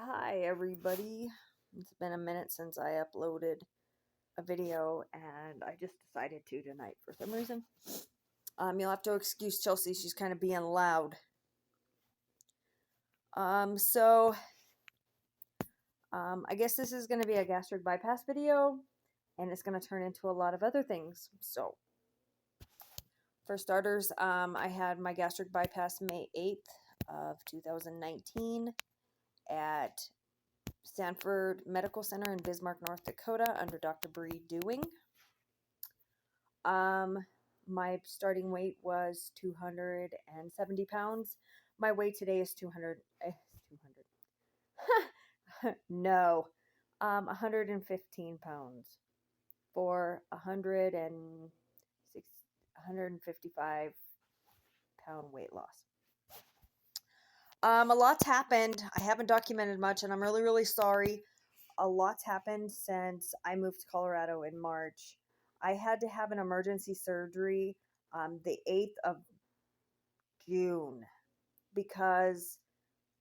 Hi everybody. It's been a minute since I uploaded a video and I just decided to tonight for some reason. You'll have to excuse Chelsea, she's kind of being loud. So I guess this is going to be a gastric bypass video and it's going to turn into a lot of other things. So for starters, I had my gastric bypass May 8th of 2019 at Sanford Medical Center in Bismarck, North Dakota under Dr. Bree Dewing. My starting weight was 270 pounds. My weight today is 200. 200. No, 115 pounds for 155 pound weight loss. A lot's happened. I haven't documented much, and I'm really, really sorry. A lot's happened since I moved to Colorado in March. I had to have an emergency surgery the 8th of June because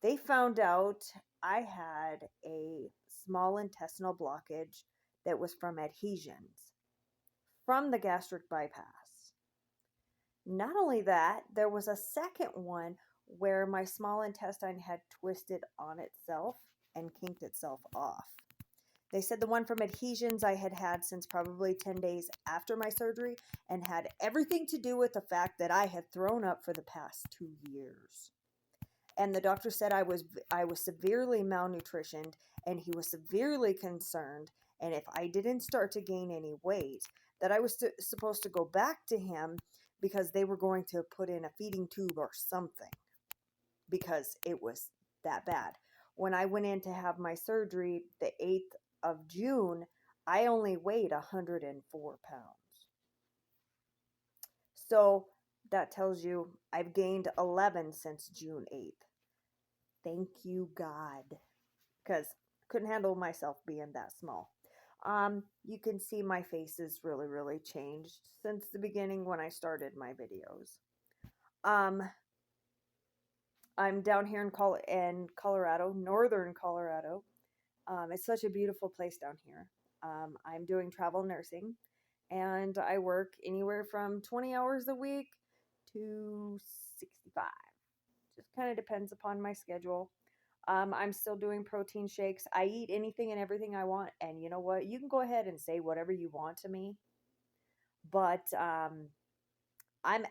they found out I had a small intestinal blockage that was from adhesions from the gastric bypass. Not only that, there was a second one where my small intestine had twisted on itself and kinked itself off. They said the one from adhesions I had had since probably 10 days after my surgery and had everything to do with the fact that I had thrown up for the past 2 years. And the doctor said I was severely malnutritioned and he was severely concerned, and if I didn't start to gain any weight that I was supposed to go back to him because they were going to put in a feeding tube or something because it was that bad. When I went in to have my surgery the 8th of June, I only weighed 104 pounds. So that tells you I've gained 11 since June 8th. Thank you, God, because couldn't handle myself being that small. You can see my face is really, really changed since the beginning when I started my videos. I'm down here in Colorado, northern Colorado. It's such a beautiful place down here. I'm doing travel nursing, and I work anywhere from 20 hours a week to 65. Just kind of depends upon my schedule. I'm still doing protein shakes. I eat anything and everything I want, and you know what? You can go ahead and say whatever you want to me, but I'm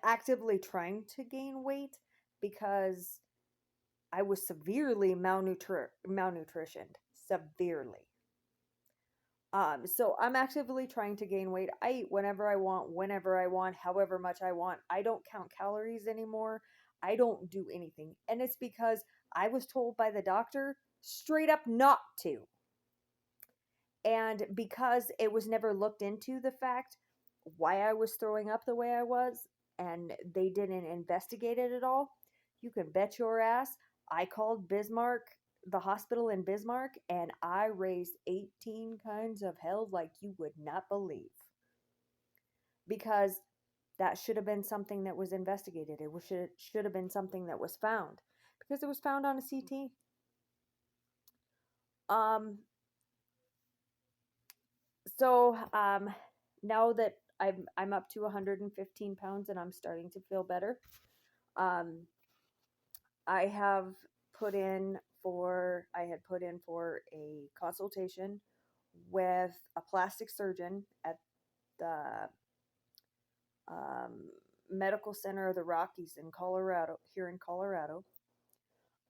actively trying to gain weight because I was severely malnutritioned. Severely. So I'm actively trying to gain weight. I eat whenever I want, however much I want. I don't count calories anymore. I don't do anything. And it's because I was told by the doctor straight up not to. And because it was never looked into the fact why I was throwing up the way I was, and they didn't investigate it at all, you can bet your ass I called Bismarck, the hospital in Bismarck, and I raised 18 kinds of hell like you would not believe. Because that should have been something that was investigated. It should have been something that was found. Because it was found on a CT. So now that I'm up to 115 pounds and I'm starting to feel better, um, I have I had put in for a consultation with a plastic surgeon at the Medical Center of the Rockies in Colorado, here in Colorado.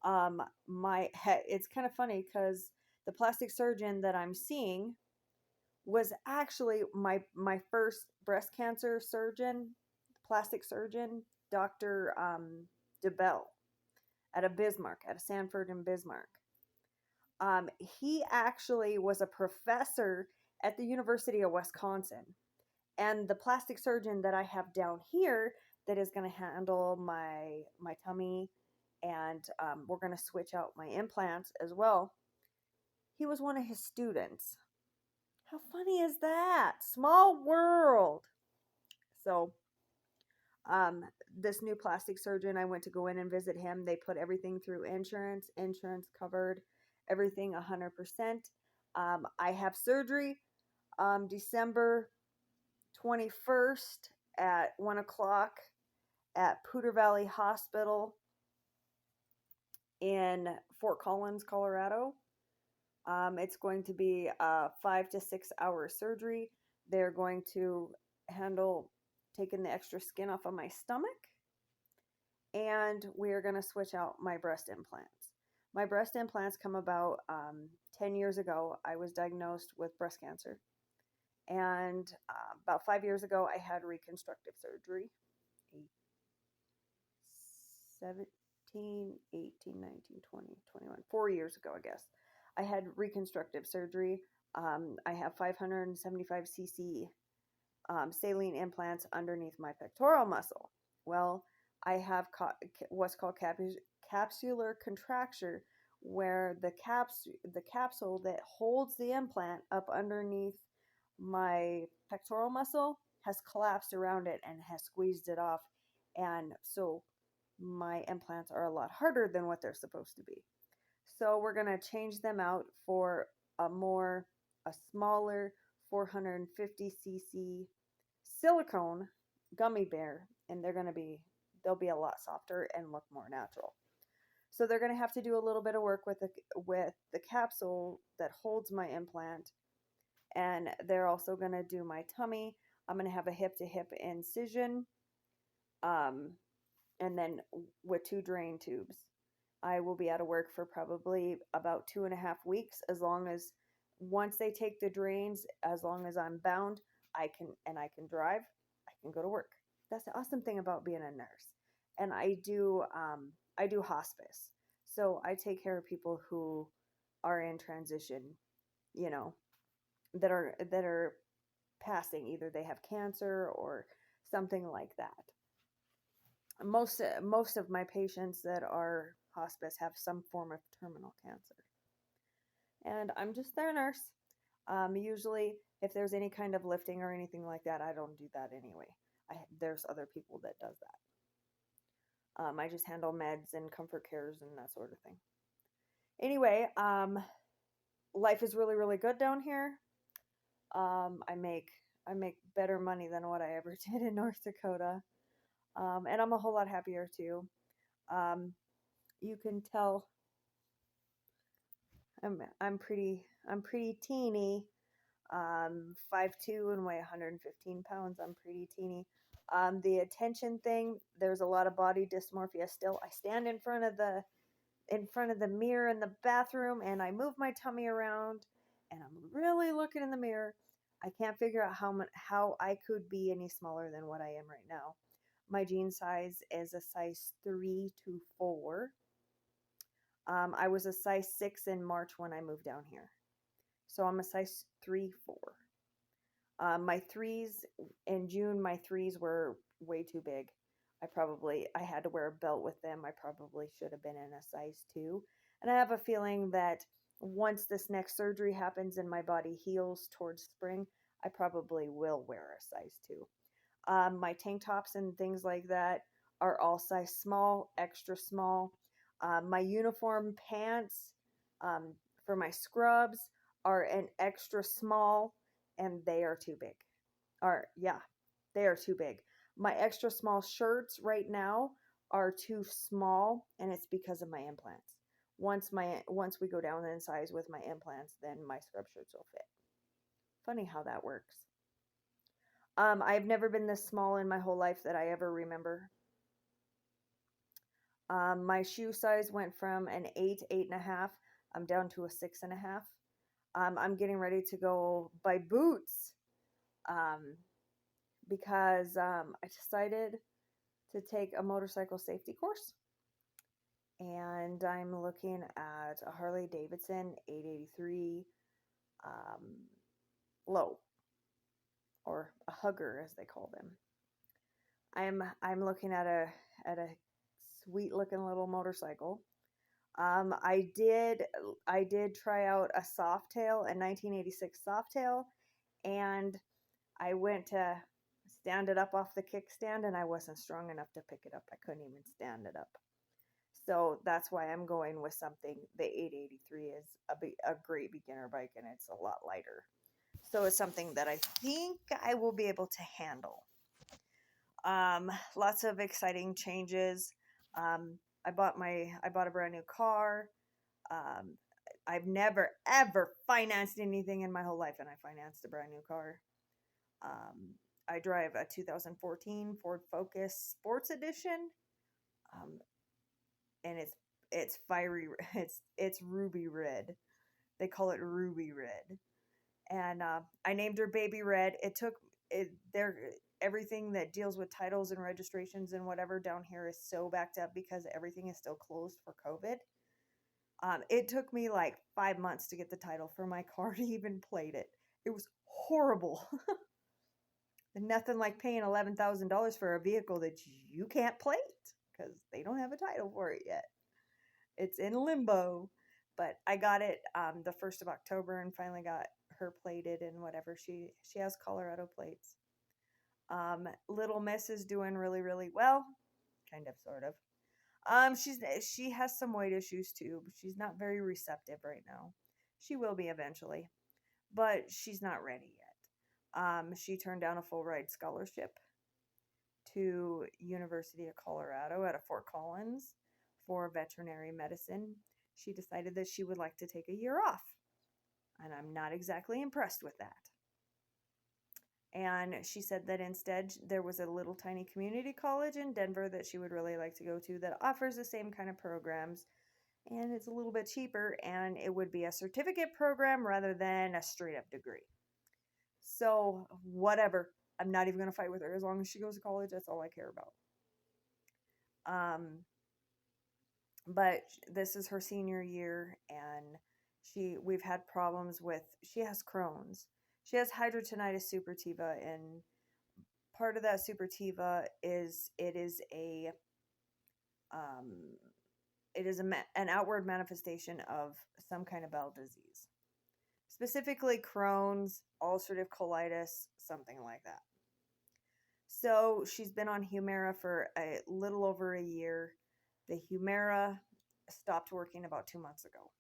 It's kind of funny because the plastic surgeon that I'm seeing was actually my first breast cancer surgeon, plastic surgeon, Dr. DeBell, at a Sanford in Bismarck. He actually was a professor at the University of Wisconsin. And the plastic surgeon that I have down here that is going to handle my tummy, and we're going to switch out my implants as well, he was one of his students. How funny is that? Small world. So, this new plastic surgeon, I went to go in and visit him. They put everything through insurance. Insurance covered everything 100%. I have surgery December 21st at 1 o'clock at Poudre Valley Hospital in Fort Collins, Colorado. It's going to be a 5 to 6 hour surgery. They're going to handle taking the extra skin off of my stomach, and we're going to switch out my breast implants. My breast implants come about 10 years ago. I was diagnosed with breast cancer, and about 5 years ago, I had reconstructive surgery. 17, 18, 19, 20, 21, 4 years ago, I guess. I had reconstructive surgery. I have 575 cc saline implants underneath my pectoral muscle. Well, I have what's called capsular contracture, where the capsule that holds the implant up underneath my pectoral muscle has collapsed around it and has squeezed it off, and so my implants are a lot harder than what they're supposed to be. So we're going to change them out for a smaller 450 cc silicone gummy bear, and they'll be a lot softer and look more natural. So they're going to have to do a little bit of work with the capsule that holds my implant, and they're also going to do my tummy. I'm going to have a hip to hip incision, and then with 2 drain tubes. I will be out of work for probably about 2.5 weeks, as long as once they take the drains, as long as I'm bound, I can drive, I can go to work. That's the awesome thing about being a nurse. And I do hospice. So I take care of people who are in transition, you know, that are passing. Either they have cancer or something like that. Most of my patients that are hospice have some form of terminal cancer, and I'm just their nurse. Usually, if there's any kind of lifting or anything like that, I don't do that anyway. There's other people that does that. I just handle meds and comfort cares and that sort of thing. Anyway, life is really, really good down here. I make better money than what I ever did in North Dakota. And I'm a whole lot happier too. You can tell I'm pretty teeny. 5'2" and weigh 115 pounds. I'm pretty teeny. The attention thing, there's a lot of body dysmorphia still. I stand in front of the mirror in the bathroom, and I move my tummy around, and I'm really looking in the mirror. I can't figure out how I could be any smaller than what I am right now. My jean size is a size 3 to 4. I was a size 6 in March when I moved down here. So I'm a size 3, 4. My 3s in June, my 3s were way too big. I had to wear a belt with them. I probably should have been in a size 2. And I have a feeling that once this next surgery happens and my body heals towards spring, I probably will wear a size 2. My tank tops and things like that are all size small, extra small. My uniform pants for my scrubs are an extra small, and they are too big. They are too big. My extra small shirts right now are too small, and it's because of my implants. Once we go down in size with my implants, then my scrub shirts will fit. Funny how that works. I've never been this small in my whole life that I ever remember. My shoe size went from an 8, 8.5. I'm down to a 6.5. I'm getting ready to go buy boots because I decided to take a motorcycle safety course. And I'm looking at a Harley Davidson 883 low, or a hugger as they call them. I'm looking at a sweet looking little motorcycle. I did try out a Softail, a 1986 Softail, and I went to stand it up off the kickstand, and I wasn't strong enough to pick it up. I couldn't even stand it up. So that's why I'm going with something. The 883 is a great beginner bike, and it's a lot lighter. So it's something that I think I will be able to handle. Lots of exciting changes. I bought a brand new car. Um, I've never ever financed anything in my whole life, and I financed a brand new car. Um, I drive a 2014 Ford Focus Sports Edition, um, and it's fiery. It's ruby red. They call it ruby red, and I named her Baby Red. It took it there. Everything that deals with titles and registrations and whatever down here is so backed up because everything is still closed for COVID. It took me like 5 months to get the title for my car to even plate it. It was horrible. Nothing like paying $11,000 for a vehicle that you can't plate because they don't have a title for it yet. It's in limbo. But I got it the 1st of October and finally got her plated and whatever. She has Colorado plates. Little Miss is doing really, really well. Kind of, sort of. She has some weight issues too, but she's not very receptive right now. She will be eventually, but she's not ready yet. She turned down a full ride scholarship to University of Colorado at Fort Collins for veterinary medicine. She decided that she would like to take a year off, and I'm not exactly impressed with that. And she said that instead there was a little tiny community college in Denver that she would really like to go to that offers the same kind of programs, and it's a little bit cheaper, and it would be a certificate program rather than a straight up degree. So whatever, I'm not even going to fight with her. As long as she goes to college, that's all I care about. But this is her senior year, and we've had problems with, she has Crohn's. She has hidradenitis suppurativa, and part of that suppurativa is um, an outward manifestation of some kind of bowel disease, specifically Crohn's, ulcerative colitis, something like that. So she's been on Humira for a little over a year. The Humira stopped working about 2 months ago.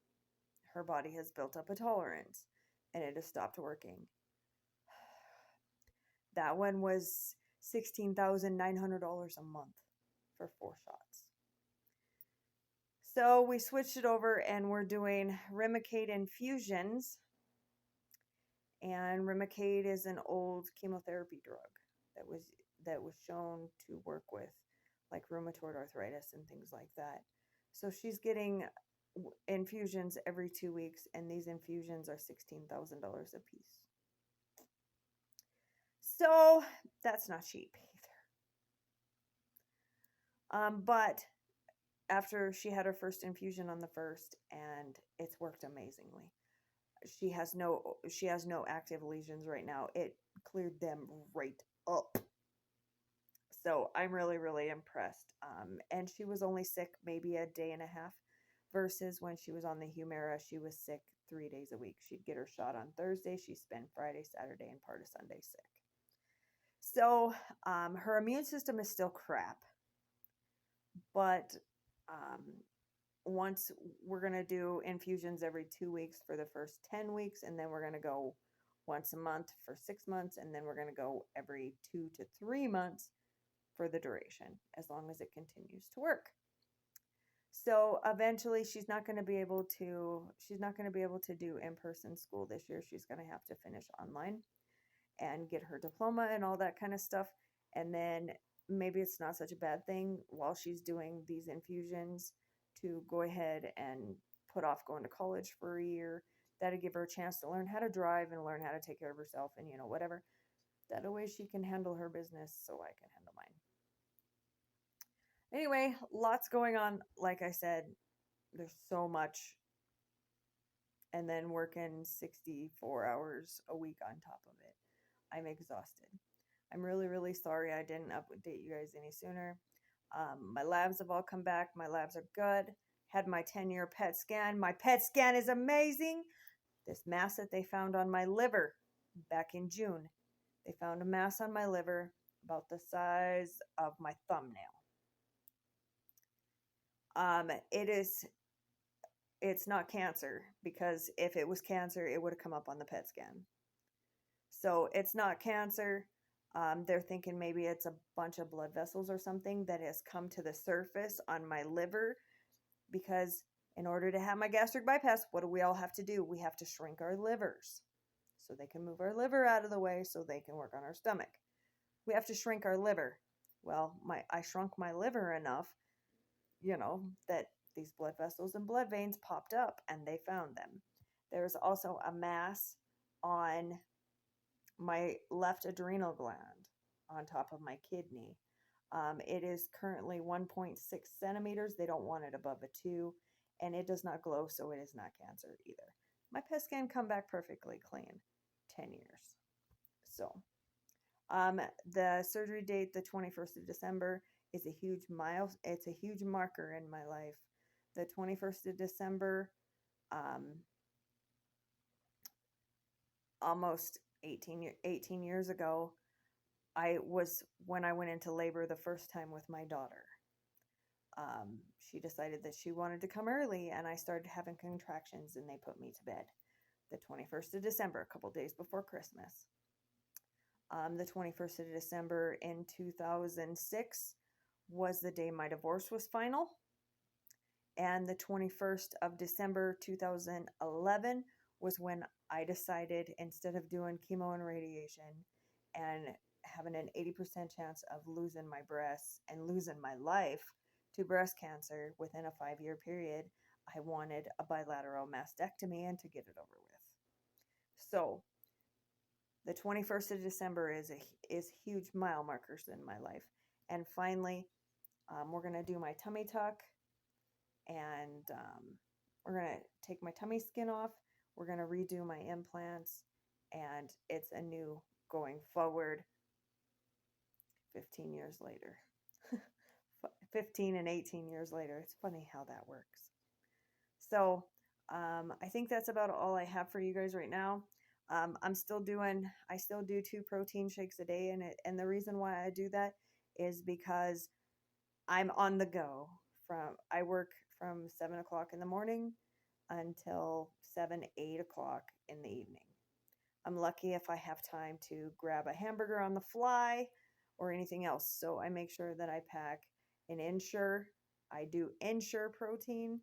Her body has built up a tolerance, and it has stopped working. That one was $16,900 a month for 4 shots. So we switched it over, and we're doing Remicade infusions. And Remicade is an old chemotherapy drug that was shown to work with like rheumatoid arthritis and things like that. So she's getting infusions every 2 weeks, and these infusions are $16,000 a piece. So that's not cheap either. But after she had her first infusion on the 1st, and it's worked amazingly. She has no active lesions right now. It cleared them right up. So I'm really, really impressed. And she was only sick maybe a day and a half, versus when she was on the Humira, she was sick 3 days a week. She'd get her shot on Thursday. She'd spend Friday, Saturday, and part of Sunday sick. So her immune system is still crap. But once we're going to do infusions every 2 weeks for the first 10 weeks, and then we're going to go once a month for 6 months, and then we're going to go every 2 to 3 months for the duration, as long as it continues to work. So eventually she's not going to be able to do in-person school this year. She's going to have to finish online and get her diploma and all that kind of stuff. And then maybe it's not such a bad thing while she's doing these infusions to go ahead and put off going to college for a year. That'll give her a chance to learn how to drive and learn how to take care of herself and, whatever. That way she can handle her business so I can handle mine. Anyway, lots going on. Like I said, there's so much. And then working 64 hours a week on top of it. I'm exhausted. I'm really, really sorry I didn't update you guys any sooner. My labs have all come back. My labs are good. Had my 10-year PET scan. My PET scan is amazing. This mass that they found on my liver back in June. They found a mass on my liver about the size of my thumbnail. It's not cancer, because if it was cancer, it would have come up on the PET scan. So it's not cancer. They're thinking maybe it's a bunch of blood vessels or something that has come to the surface on my liver, because in order to have my gastric bypass, what do we all have to do? We have to shrink our livers so they can move our liver out of the way so they can work on our stomach. We have to shrink our liver. Well, I shrunk my liver enough, that these blood vessels and blood veins popped up, and they found them. There's also a mass on my left adrenal gland on top of my kidney. It is currently 1.6 centimeters. They don't want it above a 2, and it does not glow, so it is not cancer either. My PET scan come back perfectly clean. 10 years. So, the surgery date, the 21st of December, is a huge it's a huge marker in my life. The 21st of December, almost 18 years ago, when I went into labor the first time with my daughter. She decided that she wanted to come early, and I started having contractions, and they put me to bed the 21st of December, a couple days before Christmas. The 21st of December in 2006 was the day my divorce was final. And the 21st of December 2011 was when I decided, instead of doing chemo and radiation and having an 80% chance of losing my breasts and losing my life to breast cancer within a 5-year period, I wanted a bilateral mastectomy and to get it over with. So the 21st of December is huge mile markers in my life. And finally, we're going to do my tummy tuck, and we're going to take my tummy skin off. We're going to redo my implants, and it's a new going forward 15 years later. 15 and 18 years later. It's funny how that works. So I think that's about all I have for you guys right now. I still do 2 protein shakes a day, and the reason why I do that is because I'm on the go. I work from 7 o'clock in the morning until 8 o'clock in the evening. I'm lucky if I have time to grab a hamburger on the fly or anything else. So I make sure that I pack an Ensure. I do Ensure protein,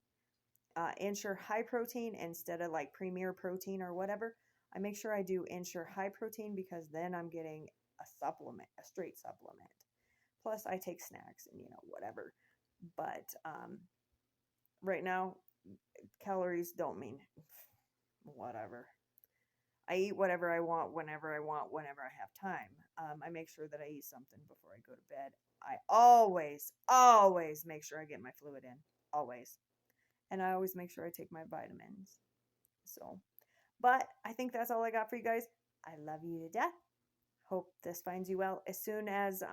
Ensure high protein instead of like Premier protein or whatever. I make sure I do Ensure high protein, because then I'm getting a supplement, a straight supplement. Plus I take snacks and whatever. But right now, calories don't mean whatever. I eat whatever I want, whenever I have time. I make sure that I eat something before I go to bed. I always make sure I get my fluid in. Always. And I always make sure I take my vitamins. So, but I think that's all I got for you guys. I love you to death. Hope this finds you well. As soon as,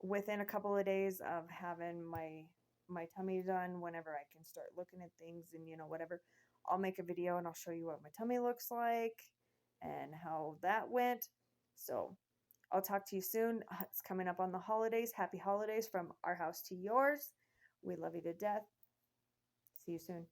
within a couple of days of having my tummy done, whenever I can start looking at things and whatever, I'll make a video and I'll show you what my tummy looks like and how that went. So I'll talk to you soon. It's coming up on the holidays. Happy holidays from our house to yours. We love you to death. See you soon.